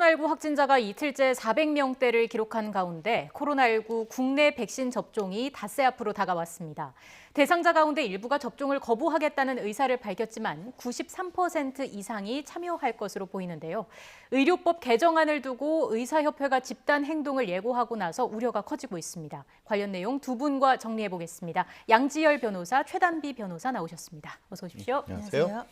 코로나19 확진자가 이틀째 400명대를 기록한 가운데 코로나19 국내 백신 접종이 닷새 앞으로 다가왔습니다. 대상자 가운데 일부가 접종을 거부하겠다는 의사를 밝혔지만 93% 이상이 참여할 것으로 보이는데요. 의료법 개정안을 두고 의사협회가 집단 행동을 예고하고 나서 우려가 커지고 있습니다. 관련 내용 두 분과 정리해보겠습니다. 양지열 변호사, 최단비 변호사 나오셨습니다. 어서 오십시오. 안녕하세요.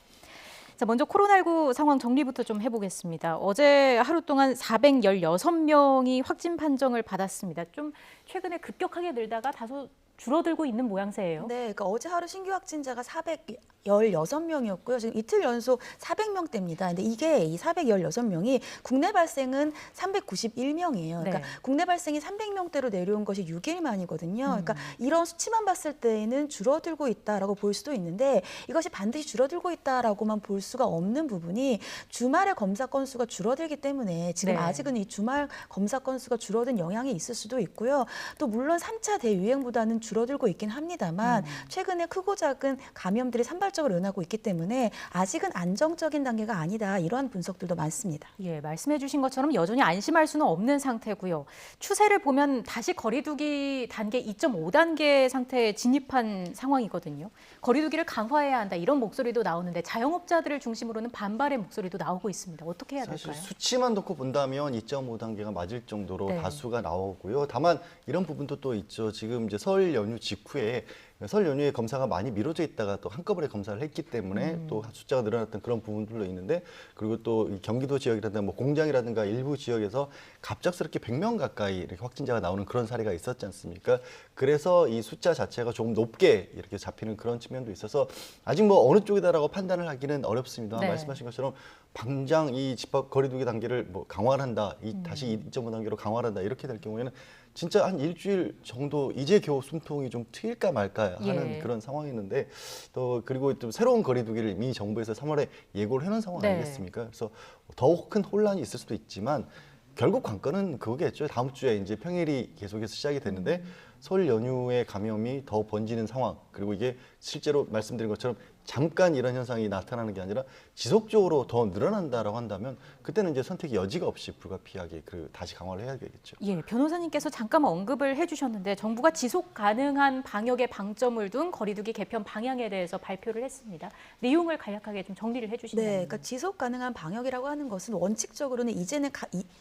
자, 먼저 코로나19 상황 정리부터 좀 해보겠습니다. 어제 하루 동안 416명이 확진 판정을 받았습니다. 좀 최근에 급격하게 늘다가 다소 줄어들고 있는 모양새예요. 네, 그러니까 어제 하루 신규 확진자가 416명이었고요. 지금 이틀 연속 400명대입니다. 근데 이게 이 416명이 국내 발생은 391명이에요. 그러니까 네. 국내 발생이 300명대로 내려온 것이 6일 만이거든요. 그러니까 이런 수치만 봤을 때에는 줄어들고 있다라고 볼 수도 있는데 이것이 반드시 줄어들고 있다라고만 볼 수가 없는 부분이 주말에 검사 건수가 줄어들기 때문에 지금 네. 아직은 이 주말 검사 건수가 줄어든 영향이 있을 수도 있고요. 또 물론 3차 대유행보다는 줄어들고 있긴 합니다만 최근에 크고 작은 감염들이 산발적으로 일어나고 있기 때문에 아직은 안정적인 단계가 아니다. 이러한 분석들도 많습니다. 예, 말씀해 주신 것처럼 여전히 안심할 수는 없는 상태고요. 추세를 보면 다시 거리두기 단계 2.5단계 상태에 진입한 상황이거든요. 거리두기를 강화해야 한다 이런 목소리도 나오는데 자영업자들을 중심으로는 반발의 목소리도 나오고 있습니다. 어떻게 해야 사실 될까요? 수치만 놓고 본다면 2.5단계가 맞을 정도로 네. 다수가 나오고요. 다만 이런 부분도 또 있죠. 지금 이제 설 연휴 직후에 설 연휴에 검사가 많이 미뤄져 있다가 또 한꺼번에 검사를 했기 때문에 또 숫자가 늘어났던 그런 부분들도 있는데, 그리고 또 이 경기도 지역이라든가 뭐 공장이라든가 일부 지역에서 갑작스럽게 100명 가까이 이렇게 확진자가 나오는 그런 사례가 있었지 않습니까? 그래서 이 숫자 자체가 조금 높게 이렇게 잡히는 그런 측면도 있어서 아직 뭐 어느 쪽이다라고 판단을 하기는 어렵습니다. 네. 말씀하신 것처럼 당장 이 집합 거리두기 단계를 뭐 강화를 한다, 다시 2.5단계로 강화를 한다 이렇게 될 경우에는 진짜 한 일주일 정도 이제 겨우 숨통이 좀 트일까 말까 하는 예. 그런 상황이었는데, 또 그리고 또 새로운 거리두기를 이미 정부에서 3월에 예고를 해놓은 상황 네. 아니겠습니까? 그래서 더욱 큰 혼란이 있을 수도 있지만 결국 관건은 그거겠죠. 다음 주에 이제 평일이 계속해서 시작이 되는데 설 연휴에 감염이 더 번지는 상황, 그리고 이게 실제로 말씀드린 것처럼 잠깐 이런 현상이 나타나는 게 아니라 지속적으로 더 늘어난다라고 한다면 그때는 이제 선택의 여지가 없이 불가피하게 다시 강화를 해야 되겠죠. 예, 변호사님께서 잠깐 언급을 해주셨는데 정부가 지속 가능한 방역에 방점을 둔 거리두기 개편 방향에 대해서 발표를 했습니다. 내용을 간략하게 좀 정리를 해주시면. 네, 그러니까 지속 가능한 방역이라고 하는 것은 원칙적으로는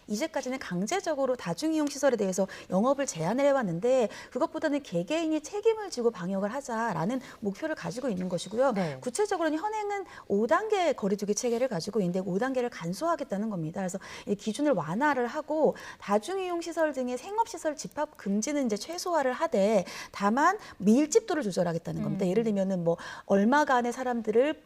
이제까지는 강제적으로 다중이용 시설에 대해서 영업을 제한을 해왔는데 그것보다는 개개인이 책임을 지고 방역을 하자라는 목표를 가지고 있는 것이고요. 네. 구체적으로는 현행은 5단계 거리두기 체계를 가지고 있는데 5단계를 간소화하겠다는 겁니다. 그래서 이 기준을 완화를 하고 다중이용 시설 등의 생업시설 집합 금지는 이제 최소화를 하되 다만 밀집도를 조절하겠다는 겁니다. 예를 들면은 뭐 얼마간의 사람들을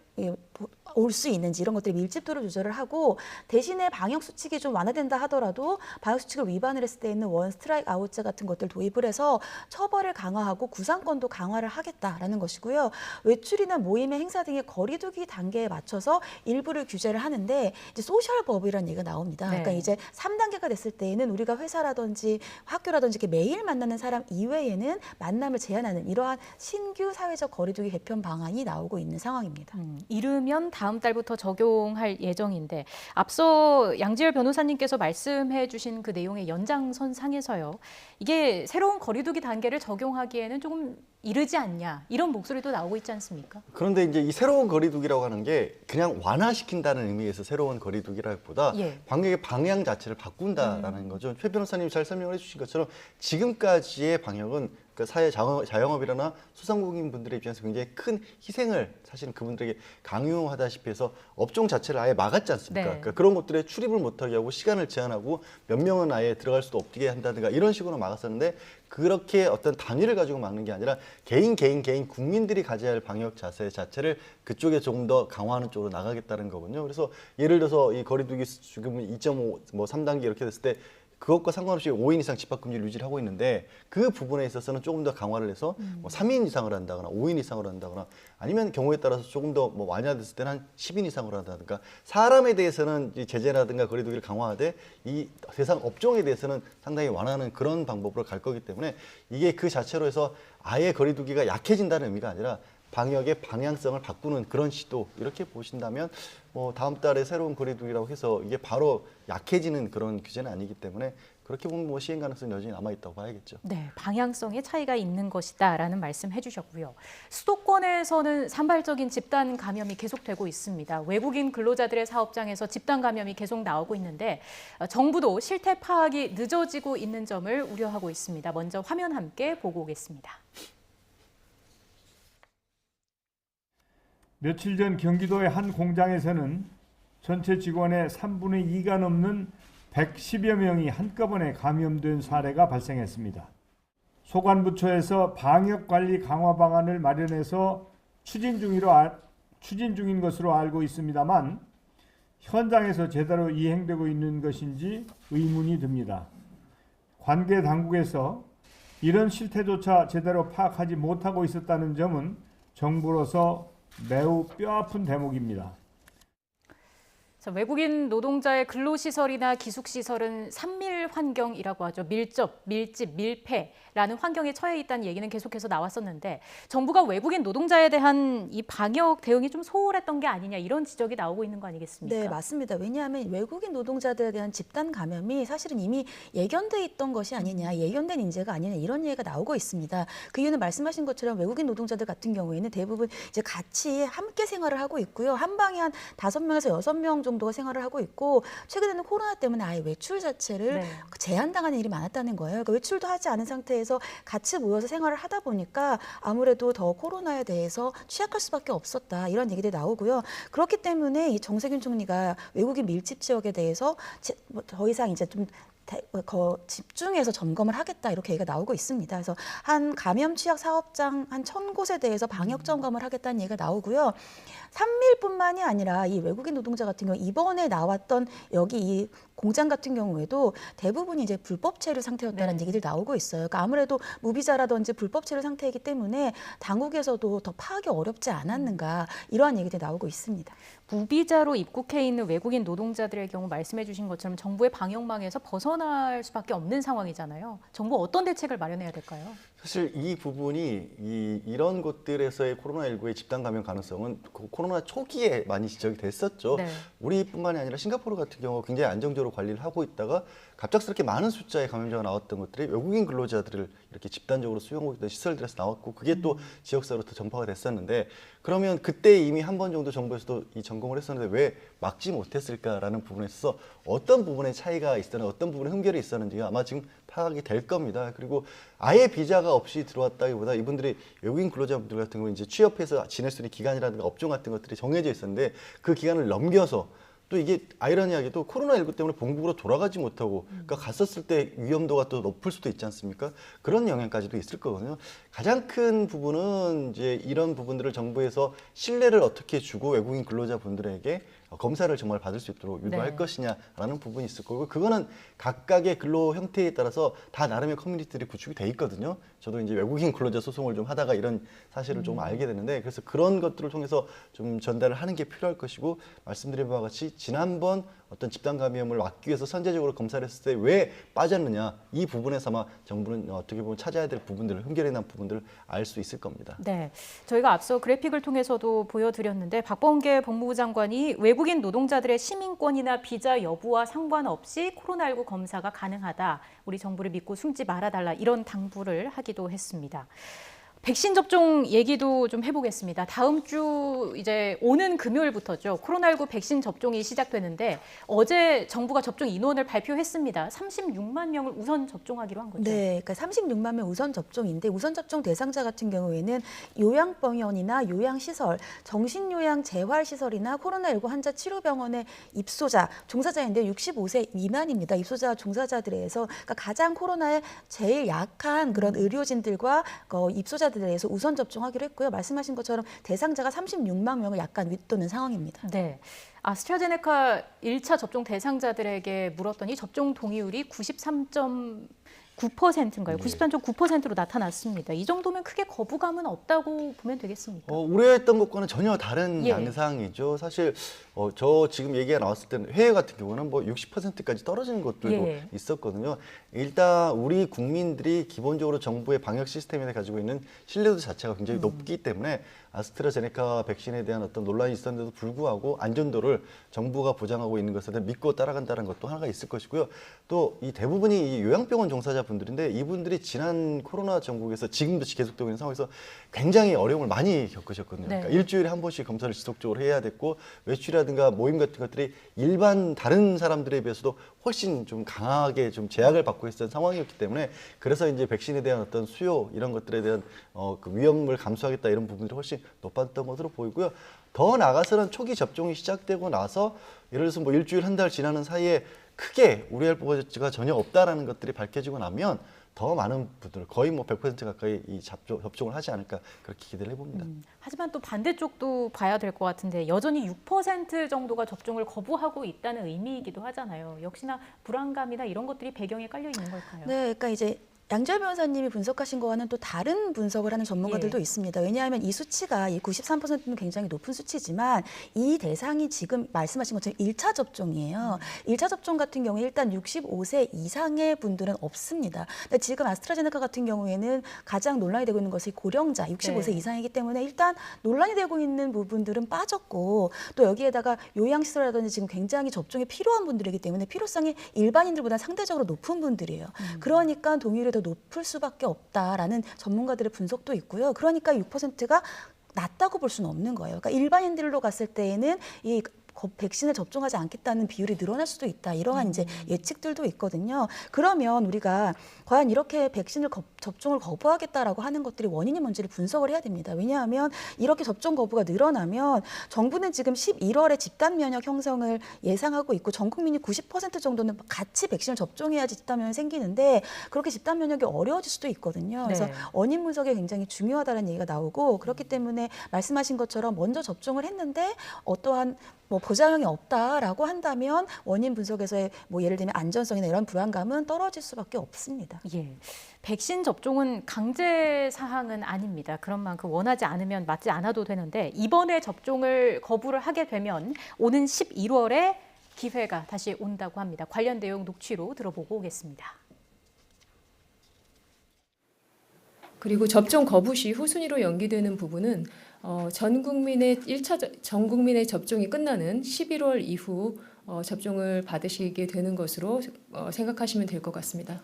올 수 있는지 이런 것들이 밀집도를 조절을 하고, 대신에 방역 수칙이 좀 완화된다 하더라도 방역 수칙을 위반을 했을 때 있는 원 스트라이크 아웃제 같은 것들 도입을 해서 처벌을 강화하고 구상권도 강화를 하겠다라는 것이고요. 외출이나 모임의 행사 등의 거리두기 단계에 맞춰서 일부를 규제를 하는데 이제 소셜법이라는 얘기가 나옵니다. 네. 그러니까 이제 3단계가 됐을 때에는 우리가 회사라든지 학교라든지 이렇게 매일 만나는 사람 이외에는 만남을 제한하는 이러한 신규 사회적 거리두기 개편 방안이 나오고 있는 상황입니다. 이르면 다음 달부터 적용할 예정인데 앞서 양지열 변호사님께서 말씀해 주신 그 내용의 연장선상에서요. 이게 새로운 거리두기 단계를 적용하기에는 조금 이르지 않냐 이런 목소리도 나오고 있지 않습니까? 그런데 이제 이 새로운 거리두기라고 하는 게 그냥 완화시킨다는 의미에서 새로운 거리두기라기보다 예. 방역의 방향 자체를 바꾼다라는 거죠. 최 변호사님이 잘 설명을 해주신 것처럼 지금까지의 방역은 그 사회 자영업이나 소상공인 분들의 입장에서 굉장히 큰 희생을 사실은 그분들에게 강요하다시피 해서 업종 자체를 아예 막았지 않습니까? 네. 그러니까 그런 것들에 출입을 못하게 하고 시간을 제한하고 몇 명은 아예 들어갈 수도 없게 한다든가 이런 식으로 막았었는데, 그렇게 어떤 단위를 가지고 막는 게 아니라 개인 국민들이 가져야 할 방역 자세 자체를 그쪽에 조금 더 강화하는 쪽으로 나가겠다는 거군요. 그래서 예를 들어서 이 거리두기 지금 2.5, 뭐 3단계 이렇게 됐을 때 그것과 상관없이 5인 이상 집합금지를 유지를 하고 있는데 그 부분에 있어서는 조금 더 강화를 해서 뭐 3인 이상을 한다거나 5인 이상으로 한다거나 아니면 경우에 따라서 조금 더 뭐 완화됐을 때는 한 10인 이상으로 한다든가, 사람에 대해서는 이 제재라든가 거리두기를 강화하되 이 대상 업종에 대해서는 상당히 완화하는 그런 방법으로 갈 거기 때문에 이게 그 자체로 해서 아예 거리두기가 약해진다는 의미가 아니라 방역의 방향성을 바꾸는 그런 시도 이렇게 보신다면 다음 달에 새로운 거리두기라고 해서 이게 바로 약해지는 그런 규제는 아니기 때문에 그렇게 보면 시행 가능성이 여전히 남아있다고 봐야겠죠. 네, 방향성의 차이가 있는 것이다라는 말씀 해주셨고요. 수도권에서는 산발적인 집단 감염이 계속되고 있습니다. 외국인 근로자들의 사업장에서 집단 감염이 계속 나오고 있는데 정부도 실태 파악이 늦어지고 있는 점을 우려하고 있습니다. 먼저 화면 함께 보고 오겠습니다. 며칠 전 경기도의 한 공장에서는 전체 직원의 3분의 2가 넘는 110여 명이 한꺼번에 감염된 사례가 발생했습니다. 소관부처에서 방역관리 강화 방안을 마련해서 추진 중인 것으로 알고 있습니다만 현장에서 제대로 이행되고 있는 것인지 의문이 듭니다. 관계 당국에서 이런 실태조차 제대로 파악하지 못하고 있었다는 점은 정부로서 매우 뼈아픈 대목입니다. 외국인 노동자의 근로시설이나 기숙시설은 산밀 환경이라고 하죠. 밀접, 밀집, 밀폐라는 환경에 처해 있다는 얘기는 계속해서 나왔었는데 정부가 외국인 노동자에 대한 이 방역 대응이 좀 소홀했던 게 아니냐 이런 지적이 나오고 있는 거 아니겠습니까? 네, 맞습니다. 왜냐하면 외국인 노동자들에 대한 집단 감염이 사실은 이미 예견돼 있던 것이 아니냐, 예견된 인재가 아니냐 이런 얘기가 나오고 있습니다. 그 이유는 말씀하신 것처럼 외국인 노동자들 같은 경우에는 대부분 이제 같이 함께 생활을 하고 있고요. 한 방에 한 5명에서 6명 정도가 생활을 하고 있고 최근에는 코로나 때문에 아예 외출 자체를 제한당하는 일이 많았다는 거예요. 그러니까 외출도 하지 않은 상태에서 같이 모여서 생활을 하다 보니까 아무래도 더 코로나에 대해서 취약할 수밖에 없었다 이런 얘기들이 나오고요. 그렇기 때문에 이 정세균 총리가 외국인 밀집 지역에 대해서 더 이상 이제 좀 집중해서 점검을 하겠다 이렇게 얘기가 나오고 있습니다. 그래서 한 감염 취약 사업장 한 1,000곳에 대해서 방역 점검을 하겠다는 얘기가 나오고요. 산밀뿐만이 아니라 이 외국인 노동자 같은 경우 이번에 나왔던 여기 이 공장 같은 경우에도 대부분이 이제 불법 체류 상태였다는 얘기들이 나오고 있어요. 그러니까 아무래도 무비자라든지 불법 체류 상태이기 때문에 당국에서도 더 파악이 어렵지 않았는가 이러한 얘기들이 나오고 있습니다. 무비자로 입국해 있는 외국인 노동자들의 경우 말씀해 주신 것처럼 정부의 방역망에서 벗어날 수밖에 없는 상황이잖아요. 정부 어떤 대책을 마련해야 될까요? 사실 이 부분이 이런 곳들에서의 코로나19의 집단 감염 가능성은 코로나 초기에 많이 지적이 됐었죠. 네. 우리뿐만이 아니라 싱가포르 같은 경우 굉장히 안정적으로 관리를 하고 있다가 갑작스럽게 많은 숫자의 감염자가 나왔던 것들이 외국인 근로자들을 이렇게 집단적으로 수용하고 있던 시설들에서 나왔고 그게 또 지역사회로 더 전파가 됐었는데 그러면 그때 이미 한 번 정도 정부에서도 이 점검을 했었는데 왜 막지 못했을까라는 부분에 있어서 어떤 부분에 차이가 있었는지 어떤 부분에 흠결이 있었는지가 아마 지금 파악이 될 겁니다. 그리고 아예 비자가 없이 들어왔다기보다 이분들이 외국인 근로자분들 같은 경우 이제 취업해서 지낼 수 있는 기간이라든가 업종 같은 것들이 정해져 있었는데 그 기간을 넘겨서 또 이게 아이러니하게도 코로나19 때문에 본국으로 돌아가지 못하고 그러니까 갔었을 때 위험도가 또 높을 수도 있지 않습니까? 그런 영향까지도 있을 거거든요. 가장 큰 부분은 이제 이런 부분들을 정부에서 신뢰를 어떻게 주고 외국인 근로자분들에게 검사를 정말 받을 수 있도록 유도할 것이냐라는 부분이 있을 거고 그거는 각각의 근로 형태에 따라서 다 나름의 커뮤니티들이 구축이 돼 있거든요. 저도 이제 외국인 근로자 소송을 좀 하다가 이런 사실을 좀 알게 됐는데 그래서 그런 것들을 통해서 좀 전달을 하는 게 필요할 것이고 말씀드린 바와 같이 지난번 어떤 집단 감염을 막기 위해서 선제적으로 검사를 했을 때 왜 빠졌느냐 이 부분에서 아마 정부는 어떻게 보면 찾아야 될 부분들을 흠결이 난 부분들을 알 수 있을 겁니다. 네, 저희가 앞서 그래픽을 통해서도 보여드렸는데 박범계 법무부 장관이 외국인 노동자들의 시민권이나 비자 여부와 상관없이 코로나19 검사가 가능하다. 우리 정부를 믿고 숨지 말아달라 이런 당부를 하기도 했습니다. 백신 접종 얘기도 좀 해보겠습니다. 다음 주 이제 오는 금요일부터죠. 코로나19 백신 접종이 시작되는데 어제 정부가 접종 인원을 발표했습니다. 36만 명을 우선 접종하기로 한 거죠. 네, 그러니까 36만 명 우선 접종인데 우선 접종 대상자 같은 경우에는 요양병원이나 요양시설, 정신요양 재활시설이나 코로나19 환자 치료병원의 입소자, 종사자인데 65세 미만입니다. 입소자 종사자들에서 그러니까 가장 코로나에 제일 약한 그런 의료진들과 입소자들에 대해서 우선 접종하기로 했고요. 말씀하신 것처럼 대상자가 36만 명을 약간 윗도는 상황입니다. 네. 아스트라제네카 1차 접종 대상자들에게 물었더니 접종 동의율이 93.9%인가요? 93.9%로 나타났습니다. 이 정도면 크게 거부감은 없다고 보면 되겠습니까? 우려했던 것과는 전혀 다른 예. 양상이죠. 사실 저 지금 얘기가 나왔을 때는 해외 같은 경우는 뭐 60%까지 떨어지는 것들도 예. 있었거든요. 일단 우리 국민들이 기본적으로 정부의 방역 시스템에 가지고 있는 신뢰도 자체가 굉장히 높기 때문에 아스트라제네카 백신에 대한 어떤 논란이 있었는데도 불구하고 안전도를 정부가 보장하고 있는 것에 대해 믿고 따라간다는 것도 하나가 있을 것이고요. 또 이 대부분이 이 요양병원 종사자분들인데 이분들이 지난 코로나 전국에서 지금도 계속되고 있는 상황에서 굉장히 어려움을 많이 겪으셨거든요. 네. 그러니까 일주일에 한 번씩 검사를 지속적으로 해야 됐고 외출이라든가 모임 같은 것들이 일반 다른 사람들에 비해서도 훨씬 좀 강하게 좀 제약을 받고 있었던 상황이었기 때문에 그래서 이제 백신에 대한 어떤 수요 이런 것들에 대한 그 위험을 감수하겠다 이런 부분들이 훨씬 높았던 것으로 보이고요. 더 나아가서는 초기 접종이 시작되고 나서 예를 들어서 뭐 일주일 한 달 지나는 사이에 크게 우려할 부분가 전혀 없다라는 것들이 밝혀지고 나면 더 많은 분들 거의 뭐 100% 가까이 이 접종을 하지 않을까 그렇게 기대를 해봅니다. 하지만 또 반대쪽도 봐야 될 것 같은데 여전히 6% 정도가 접종을 거부하고 있다는 의미이기도 하잖아요. 역시나 불안감이나 이런 것들이 배경에 깔려 있는 걸까요? 네, 그러니까 이제 양지열 변호사님이 분석하신 거와는 또 다른 분석을 하는 전문가들도 예. 있습니다. 왜냐하면 이 수치가 이 93%는 굉장히 높은 수치지만 이 대상이 지금 말씀하신 것처럼 1차 접종이에요. 1차 접종 같은 경우에 일단 65세 이상의 분들은 없습니다. 근데 지금 아스트라제네카 같은 경우에는 가장 논란이 되고 있는 것이 고령자 65세 네. 이상이기 때문에 일단 논란이 되고 있는 부분들은 빠졌고 또 여기에다가 요양시설이라든지 지금 굉장히 접종이 필요한 분들이기 때문에 필요성이 일반인들보다 상대적으로 높은 분들이에요. 그러니까 동일히 더 높을 수밖에 없다라는 전문가들의 분석도 있고요. 그러니까 6%가 낮다고 볼 수는 없는 거예요. 그러니까 일반인들로 갔을 때에는 이 백신을 접종하지 않겠다는 비율이 늘어날 수도 있다. 이러한 이제 예측들도 있거든요. 그러면 우리가 과연 이렇게 백신을 접종을 거부하겠다라고 하는 것들이 원인이 뭔지를 분석을 해야 됩니다. 왜냐하면 이렇게 접종 거부가 늘어나면 정부는 지금 11월에 집단 면역 형성을 예상하고 있고 전 국민이 90% 정도는 같이 백신을 접종해야지 집단 면역이 생기는데 그렇게 집단 면역이 어려워질 수도 있거든요. 그래서 네. 원인 분석이 굉장히 중요하다는 얘기가 나오고 그렇기 때문에 말씀하신 것처럼 먼저 접종을 했는데 어떠한 뭐 보장이 없다라고 한다면 원인 분석에서의 뭐 예를 들면 안전성이나 이런 불안감은 떨어질 수밖에 없습니다. 예. 백신 접종은 강제 사항은 아닙니다. 그런 만큼 원하지 않으면 맞지 않아도 되는데 이번에 접종을 거부를 하게 되면 오는 11월에 기회가 다시 온다고 합니다. 관련 내용 녹취로 들어보고 오겠습니다. 그리고 접종 거부 시 후순위로 연기되는 부분은 전 국민의 전 국민의 접종이 끝나는 11월 이후 접종을 받으시게 되는 것으로 생각하시면 될 것 같습니다.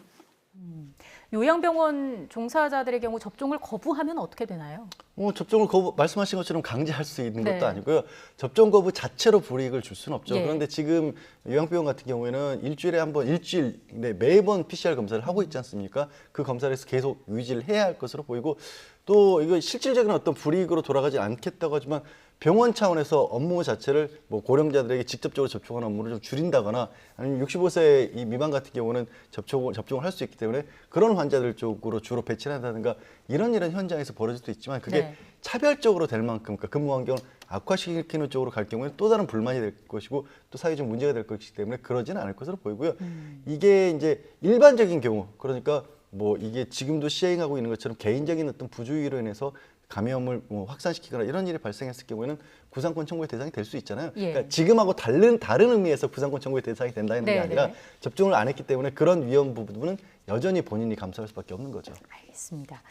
요양병원 종사자들의 경우 접종을 거부하면 어떻게 되나요? 접종을 말씀하신 것처럼 강제할 수 있는 네. 것도 아니고요. 접종 거부 자체로 불이익을 줄 수는 없죠. 예. 그런데 지금 요양병원 같은 경우에는 일주일에 한 번, 일주일 내 매번 PCR 검사를 하고 있지 않습니까? 그 검사를 해서 계속 유지를 해야 할 것으로 보이고 또 이거 실질적인 어떤 불이익으로 돌아가지 않겠다고 하지만 병원 차원에서 업무 자체를 뭐 고령자들에게 직접적으로 접촉하는 업무를 좀 줄인다거나 아니면 65세 이 미만 같은 경우는 접종을 할 수 있기 때문에 그런 환자들 쪽으로 주로 배치를 한다든가 이런 현장에서 벌어질 수도 있지만 그게 네. 차별적으로 될 만큼 그러니까 근무 환경을 악화시키는 쪽으로 갈 경우에는 또 다른 불만이 될 것이고 또 사회적 문제가 될 것이기 때문에 그러지는 않을 것으로 보이고요. 이게 이제 일반적인 경우 그러니까 뭐 이게 지금도 시행하고 있는 것처럼 개인적인 어떤 부주의로 인해서 감염을 확산시키거나 이런 일이 발생했을 경우에는 구상권 청구의 대상이 될 수 있잖아요. 예. 그러니까 지금하고 다른 의미에서 구상권 청구의 대상이 된다는 게 네, 아니라 네. 접종을 안 했기 때문에 그런 위험 부분은 여전히 본인이 감수할 수밖에 없는 거죠. 알겠습니다.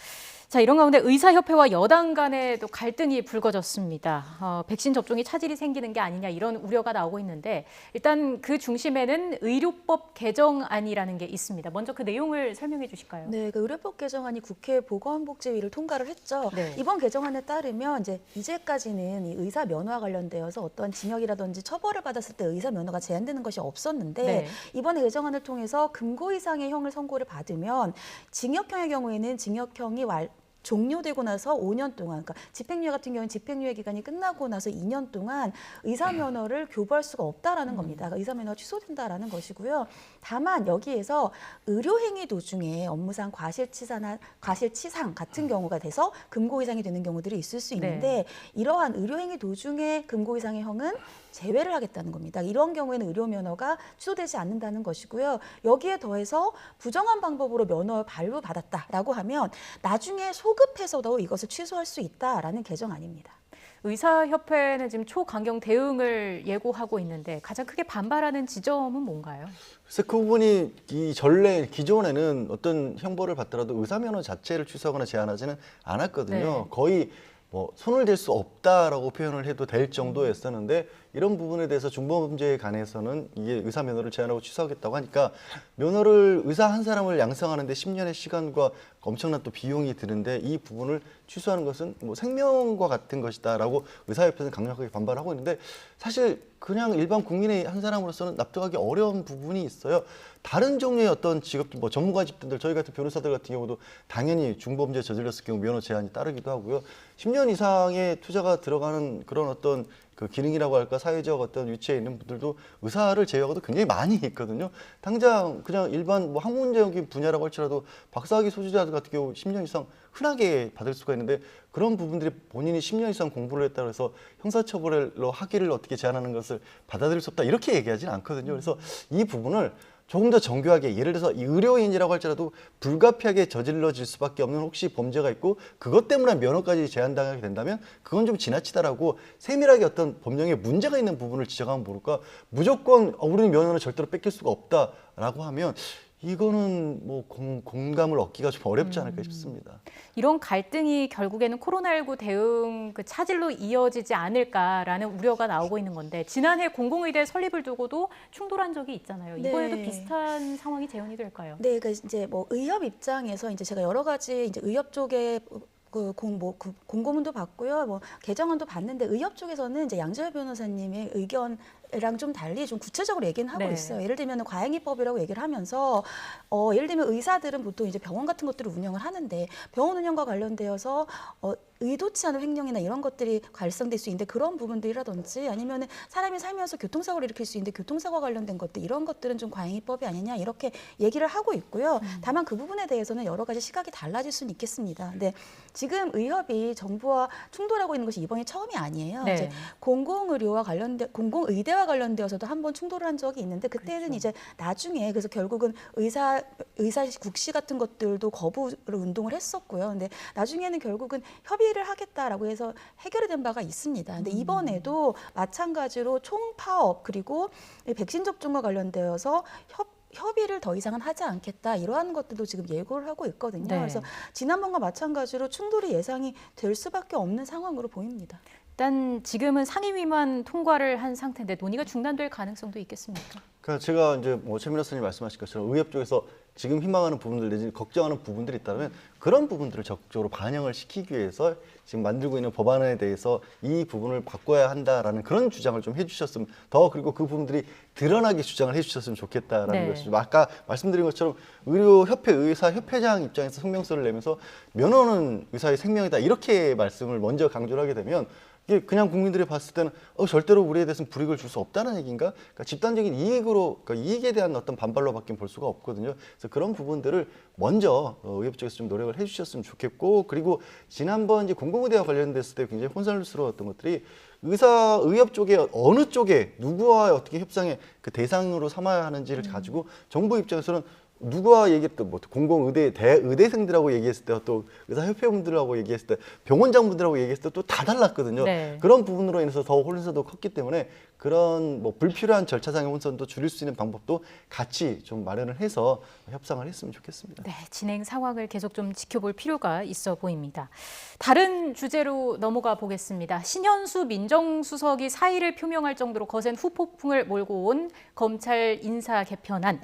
자, 이런 가운데 의사협회와 여당 간에도 갈등이 불거졌습니다. 백신 접종이 차질이 생기는 게 아니냐 이런 우려가 나오고 있는데 일단 그 중심에는 의료법 개정안이라는 게 있습니다. 먼저 그 내용을 설명해 주실까요? 네, 그 의료법 개정안이 국회 보건복지위를 통과를 했죠. 네. 이번 개정안에 따르면 이제까지는 이 의사 면허와 관련되어서 어떤 징역이라든지 처벌을 받았을 때 의사 면허가 제한되는 것이 없었는데 네. 이번에 개정안을 통해서 금고 이상의 형을 선고를 받으면 징역형의 경우에는 징역형이 종료되고 나서 5년 동안, 그러니까 집행유예 같은 경우는 집행유예 기간이 끝나고 나서 2년 동안 의사 면허를 교부할 수가 없다라는 겁니다. 그러니까 의사 면허가 취소된다라는 것이고요. 다만 여기에서 의료행위 도중에 업무상 과실치상 같은 경우가 돼서 금고 이상이 되는 경우들이 있을 수 있는데 이러한 의료행위 도중에 금고 이상의 형은 제외를 하겠다는 겁니다. 이런 경우에는 의료 면허가 취소되지 않는다는 것이고요. 여기에 더해서 부정한 방법으로 면허를 발부받았다라고 하면 나중에 소급해서도 이것을 취소할 수 있다라는 개정안입니다. 의사협회는 지금 초강경 대응을 예고하고 있는데 가장 크게 반발하는 지점은 뭔가요? 그래서 그 부분이 이 전례 기존에는 어떤 형벌을 받더라도 의사면허 자체를 취소하거나 제한하지는 않았거든요. 네. 거의 뭐 손을 댈 수 없다라고 표현을 해도 될 정도였었는데 이런 부분에 대해서 중범죄에 관해서는 이게 의사 면허를 제한하고 취소하겠다고 하니까 면허를 의사 한 사람을 양성하는데 10년의 시간과 엄청난 또 비용이 드는데 이 부분을 취소하는 것은 뭐 생명과 같은 것이다라고 의사협회는 강력하게 반발하고 있는데 사실 그냥 일반 국민의 한 사람으로서는 납득하기 어려운 부분이 있어요. 다른 종류의 어떤 직업들, 뭐 전문가 집단들, 저희 같은 변호사들 같은 경우도 당연히 중범죄 저질렀을 경우 면허 제한이 따르기도 하고요. 10년 이상의 투자가 들어가는 그런 어떤 그 기능이라고 할까 사회적 어떤 위치에 있는 분들도 의사를 제외하고도 굉장히 많이 있거든요. 당장 그냥 일반 뭐 학문적인 분야라고 할지라도 박사학위 소지자들 같은 경우 10년 이상 흔하게 받을 수가 있는데 그런 부분들이 본인이 10년 이상 공부를 했다고 해서 형사처벌로 학위를 어떻게 제한하는 것을 받아들일 수 없다 이렇게 얘기하지는 않거든요. 그래서 이 부분을 조금 더 정교하게 예를 들어서 이 의료인이라고 할지라도 불가피하게 저질러질 수밖에 없는 혹시 범죄가 있고 그것 때문에 면허까지 제한당하게 된다면 그건 좀 지나치다라고 세밀하게 어떤 법령에 문제가 있는 부분을 지적하면 모를까 무조건 우리는 면허는 절대로 뺏길 수가 없다라고 하면 이거는 뭐 공감을 얻기가 좀 어렵지 않을까 싶습니다. 이런 갈등이 결국에는 코로나19 대응 그 차질로 이어지지 않을까라는 우려가 나오고 있는 건데 지난해 공공의대 설립을 두고도 충돌한 적이 있잖아요. 이번에도 네. 비슷한 상황이 재현이 될까요? 네, 그러니까 이제 뭐 의협 입장에서 이제 제가 여러 가지 이제 의협 쪽에 공고문도 봤고요, 뭐 개정안도 봤는데 의협 쪽에서는 이제 양재열 변호사님의 의견이랑 좀 달리 좀 구체적으로 얘기는 하고 네. 있어요. 예를 들면 과잉입법이라고 얘기를 하면서 예를 들면 의사들은 보통 이제 병원 같은 것들을 운영을 하는데 병원 운영과 관련되어서 의도치 않은 횡령이나 이런 것들이 발생될 수 있는데 그런 부분들이라든지 아니면은 사람이 살면서 교통사고를 일으킬 수 있는데 교통사고와 관련된 것들 이런 것들은 좀 과잉입법이 아니냐 이렇게 얘기를 하고 있고요. 다만 그 부분에 대해서는 여러 가지 시각이 달라질 수는 있겠습니다. 근데 지금 의협이 정부와 충돌하고 있는 것이 이번이 처음이 아니에요. 네. 이제 공공의료와 공공의대와 관련되어서도 한번 충돌을 한 적이 있는데 그때는 그렇죠. 이제 나중에 그래서 결국은 의사 국시 같은 것들도 거부를 운동을 했었고요. 근데 나중에는 결국은 협의를 하겠다라고 해서 해결이 된 바가 있습니다. 근데 이번에도 마찬가지로 총파업 그리고 백신 접종과 관련되어서 협의를 더 이상은 하지 않겠다 이러한 것들도 지금 예고를 하고 있거든요. 네. 그래서 지난번과 마찬가지로 충돌이 예상이 될 수밖에 없는 상황으로 보입니다. 일단 지금은 상임위만 통과를 한 상태인데 논의가 중단될 가능성도 있겠습니까? 그러니까 제가 이제 뭐 최 변호사님 말씀하신 것처럼 의협 쪽에서 지금 희망하는 부분들 내지 걱정하는 부분들이 있다면 그런 부분들을 적극적으로 반영을 시키기 위해서 지금 만들고 있는 법안에 대해서 이 부분을 바꿔야 한다라는 그런 주장을 좀 해주셨으면 더 그리고 그 부분들이 드러나게 주장을 해주셨으면 좋겠다라는 네. 것이죠. 아까 말씀드린 것처럼 의료협회 의사협회장 입장에서 성명서를 내면서 면허는 의사의 생명이다 이렇게 말씀을 먼저 강조를 하게 되면 이게 그냥 국민들이 봤을 때는 절대로 우리에 대해서는 불이익을 줄 수 없다는 얘기인가? 그러니까 집단적인 이익으로 그러니까 이익에 대한 어떤 반발로밖에 볼 수가 없거든요. 그래서 그런 부분들을 먼저 의협 쪽에서 좀 노력을 해주셨으면 좋겠고 그리고 지난번 이제 공공의대와 관련됐을 때 굉장히 혼선스러웠던 것들이 의협 쪽에 어느 쪽에 누구와 어떻게 협상의 그 대상으로 삼아야 하는지를 가지고 정부 입장에서는 누가 얘기했던 뭐 공공의대 의대생들하고 얘기했을 때 또 의사협회분들하고 얘기했을 때 병원장분들하고 얘기했을 때 또 다 달랐거든요. 네. 그런 부분으로 인해서 더 혼선도 컸기 때문에 그런 뭐 불필요한 절차상의 혼선도 줄일 수 있는 방법도 같이 좀 마련을 해서 협상을 했으면 좋겠습니다. 네, 진행 상황을 계속 좀 지켜볼 필요가 있어 보입니다. 다른 주제로 넘어가 보겠습니다. 신현수 민정수석이 사의를 표명할 정도로 거센 후폭풍을 몰고 온 검찰 인사 개편안.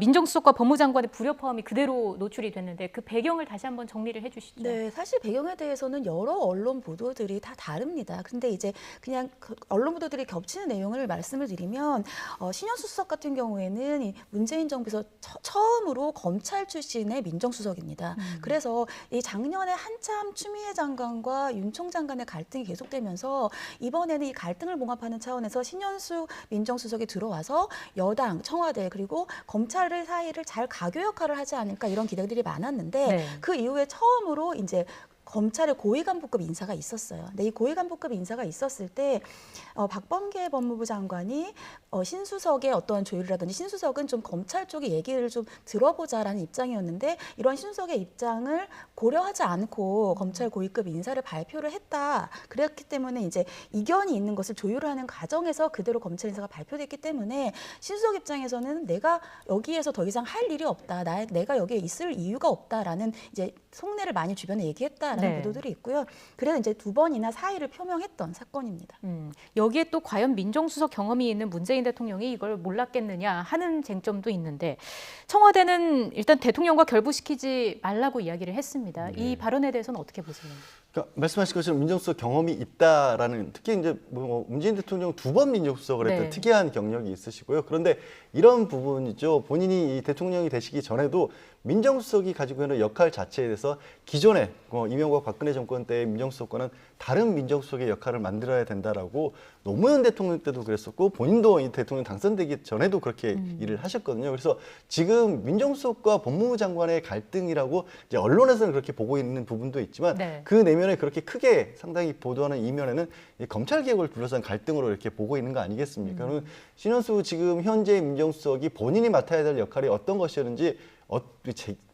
민정수석과 법무장관의 불협화음이 그대로 노출이 됐는데 그 배경을 다시 한번 정리를 해주시죠. 네, 사실 배경에 대해서는 여러 언론 보도들이 다 다릅니다. 근데 이제 그냥 언론 보도들이 겹치는 내용을 말씀을 드리면 신현수 수석 같은 경우에는 이 문재인 정부에서 처음으로 검찰 출신의 민정수석입니다. 그래서 이 작년에 한참 추미애 장관과 윤 총장 간의 갈등이 계속되면서 이번에는 이 갈등을 봉합하는 차원에서 신현수 민정수석이 들어와서 여당, 청와대 그리고 검찰의 사이를 잘 가교 역할을 하지 않을까 이런 기대들이 많았는데 네. 그 이후에 처음으로 이제 검찰의 고위간부급 인사가 있었어요. 근데 이 고위간부급 인사가 있었을 때 박범계 법무부 장관이 신수석의 어떤 조율이라든지 신수석은 좀 검찰 쪽의 얘기를 좀 들어보자라는 입장이었는데 이런 신수석의 입장을 고려하지 않고 검찰 고위급 인사를 발표를 했다. 그랬기 때문에 이제 이견이 있는 것을 조율하는 과정에서 그대로 검찰 인사가 발표됐기 때문에 신수석 입장에서는 내가 여기에서 더 이상 할 일이 없다. 내가 여기에 있을 이유가 없다라는 이제 속내를 많이 주변에 얘기했다라는 네. 보도들이 있고요. 그래서 이제 2번이나 사의를 표명했던 사건입니다. 여기에 또 과연 민정수석 경험이 있는 문재인 대통령이 이걸 몰랐겠느냐 하는 쟁점도 있는데 청와대는 일단 대통령과 결부시키지 말라고 이야기를 했습니다. 이 발언에 대해서는 어떻게 보세요? 그러니까 말씀하신 것처럼 민정수석 경험이 있다라는 특히 이제 뭐 문재인 대통령 2번 민정수석을 했던 네. 특이한 경력이 있으시고요. 그런데 이런 부분이죠. 본인이 이 대통령이 되시기 전에도 민정수석이 가지고 있는 역할 자체에 대해서 기존에 이명박 박근혜 정권 때의 민정수석과는 다른 민정수석의 역할을 만들어야 된다라고 노무현 대통령 때도 그랬었고 본인도 이 대통령 당선되기 전에도 그렇게 일을 하셨거든요. 그래서 지금 민정수석과 법무부 장관의 갈등이라고 이제 언론에서는 그렇게 보고 있는 부분도 있지만 네. 그 내면에 그렇게 크게 상당히 보도하는 이면에는 이 검찰 개혁을 둘러싼 갈등으로 이렇게 보고 있는 거 아니겠습니까? 그러면 신원수 지금 현재 민정수석이 본인이 맡아야 될 역할이 어떤 것이었는지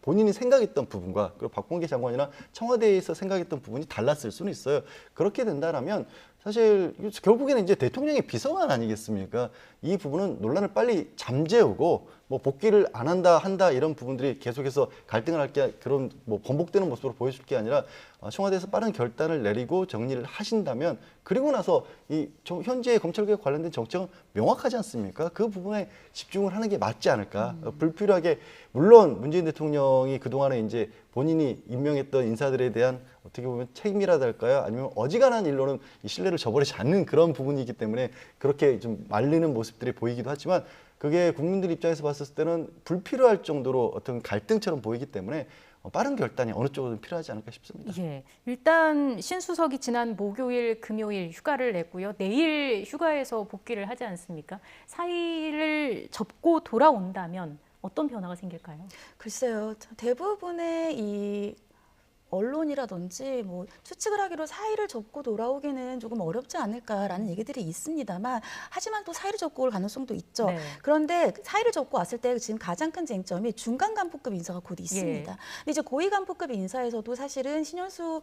본인이 생각했던 부분과 그리고 박범계 장관이나 청와대에서 생각했던 부분이 달랐을 수는 있어요. 그렇게 된다라면 사실 결국에는 이제 대통령의 비서관 아니겠습니까? 이 부분은 논란을 빨리 잠재우고 뭐 복귀를 안 한다 이런 부분들이 계속해서 갈등을 할 게 그런 뭐 번복되는 모습으로 보여줄 게 아니라 청와대에서 빠른 결단을 내리고 정리를 하신다면 그리고 나서 이 현재 검찰개혁 관련된 정책은 명확하지 않습니까? 그 부분에 집중을 하는 게 맞지 않을까? 불필요하게 물론 문재인 대통령이 그동안에 이제 본인이 임명했던 인사들에 대한 어떻게 보면 책임이라 할까요? 아니면 어지간한 일로는 이 신뢰를 저버리지 않는 그런 부분이기 때문에 그렇게 좀 말리는 모습들이 보이기도 하지만 그게 국민들 입장에서 봤을 때는 불필요할 정도로 어떤 갈등처럼 보이기 때문에 빠른 결단이 어느 쪽으로든 필요하지 않을까 싶습니다. 예, 일단 신수석이 지난 목요일, 금요일 휴가를 냈고요. 내일 휴가에서 복귀를 하지 않습니까? 사의를 접고 돌아온다면 어떤 변화가 생길까요? 글쎄요. 대부분의 이 언론이라든지 뭐 추측을 하기로 사의를 접고 돌아오기는 조금 어렵지 않을까라는 얘기들이 있습니다만 하지만 또 사의를 접고 올 가능성도 있죠. 네. 그런데 사의를 접고 왔을 때 지금 가장 큰 쟁점이 중간 간부급 인사가 곧 있습니다. 예. 근데 이제 고위 간부급 인사에서도 사실은 신현수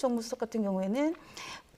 정무수석 같은 경우에는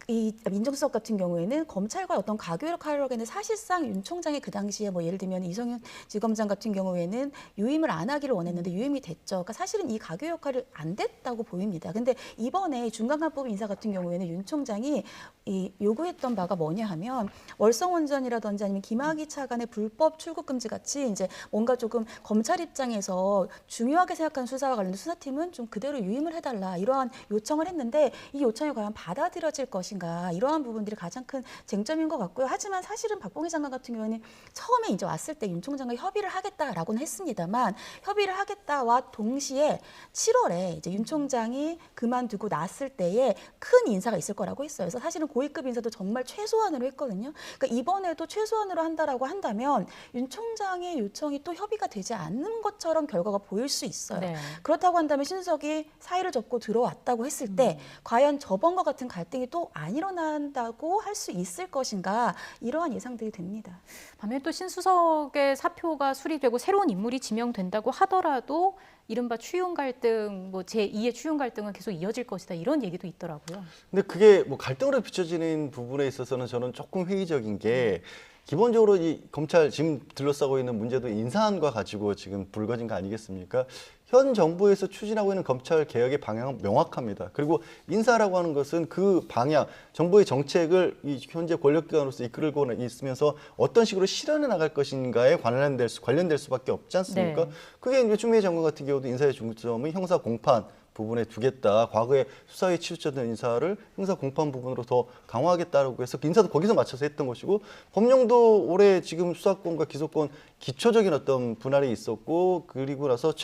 이 민정수석 같은 경우에는 검찰과 어떤 가교역할을 하려고 했는데 사실상 윤 총장이 그 당시에 뭐 예를 들면 이성윤 지검장 같은 경우에는 유임을 안 하기를 원했는데 유임이 됐죠. 그러니까 사실은 이 가교 역할을 안 됐다고 보입니다. 근데 이번에 중간간법 인사 같은 경우에는 윤 총장이 이 요구했던 바가 뭐냐 하면 월성원전이라든지 아니면 김학의 차관의 불법 출국 금지 같이 이제 뭔가 조금 검찰 입장에서 중요하게 생각하는 수사와 관련된 수사팀은 좀 그대로 유임을 해달라 이러한 요청을 했는데 이 요청이 과연 받아들여질 것인가 이러한 부분들이 가장 큰 쟁점인 것 같고요. 하지만 사실은 박봉계 장관 같은 경우에는 처음에 이제 왔을 때 윤 총장과 협의를 하겠다라고는 했습니다만 협의를 하겠다와 동시에 7월에 이제 윤 총장이 그만두고 났을 때에 큰 인사가 있을 거라고 했어요. 그래서 사실은 고위급 인사도 정말 최소한으로 했거든요. 그러니까 이번에도 최소한으로 한다라고 한다면 윤 총장의 요청이 또 협의가 되지 않는 것처럼 결과가 보일 수 있어요. 네. 그렇다고 한다면 신수석이 사의를 접고 들어왔다고 했을 때 과연 저번과 같은 갈등이 또 안 일어난다고 할 수 있을 것인가 이러한 예상들이 됩니다. 반면 또 신수석의 사표가 수리되고 새로운 인물이 지명된다고 하더라도 이른바 추윤 갈등, 뭐 제2의 추윤 갈등은 계속 이어질 것이다 이런 얘기도 있더라고요. 근데 그게 뭐 갈등으로 비춰지는 부분에 있어서는 저는 조금 회의적인 게 기본적으로 이 검찰 지금 둘러싸고 있는 문제도 인사안과 가지고 지금 불거진 거 아니겠습니까? 현 정부에서 추진하고 있는 검찰 개혁의 방향은 명확합니다. 그리고 인사라고 하는 것은 그 방향, 정부의 정책을 이 현재 권력기관으로서 이끌고 있으면서 어떤 식으로 실현해 나갈 것인가에 관련될 수밖에 없지 않습니까? 네. 그게 이제 추미애 장관 같은 경우도 인사의 중점은 형사 공판 부분에 두겠다. 과거에 수사에 치우쳤던 인사를 형사 공판 부분으로 더 강화하겠다라고 해서 인사도 거기서 맞춰서 했던 것이고 법령도 올해 지금 수사권과 기소권 기초적인 어떤 분할이 있었고 그리고 나서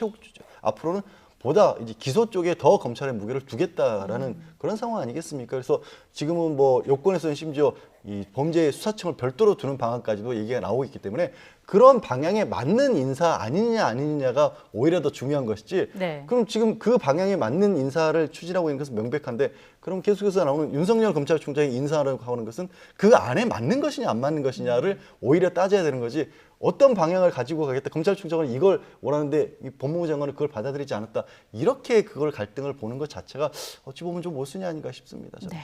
앞으로는 보다 이제 기소 쪽에 더 검찰의 무게를 두겠다라는 그런 상황 아니겠습니까? 그래서 지금은 뭐 요건에서는 심지어 이 범죄 수사청을 별도로 두는 방안까지도 얘기가 나오고 있기 때문에 그런 방향에 맞는 인사 아니냐 아니냐가 오히려 더 중요한 것이지. 네. 그럼 지금 그 방향에 맞는 인사를 추진하고 있는 것은 명백한데 그럼 계속해서 나오는 윤석열 검찰총장이 인사라고 하는 것은 그 안에 맞는 것이냐 안 맞는 것이냐를 오히려 따져야 되는 거지. 어떤 방향을 가지고 가겠다. 검찰총장은 이걸 원하는데 이 법무부 장관은 그걸 받아들이지 않았다. 이렇게 그걸 갈등을 보는 것 자체가 어찌 보면 좀 모순이 아닌가 싶습니다. 저는. 네.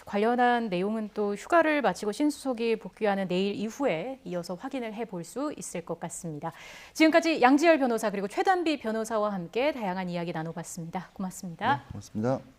관련한 내용은 또 휴가를 마치고 신수석이 복귀하는 내일 이후에 이어서 확인을 해볼 수 있을 것 같습니다. 지금까지 양지열 변호사 그리고 최단비 변호사와 함께 다양한 이야기 나눠봤습니다. 고맙습니다. 네, 고맙습니다.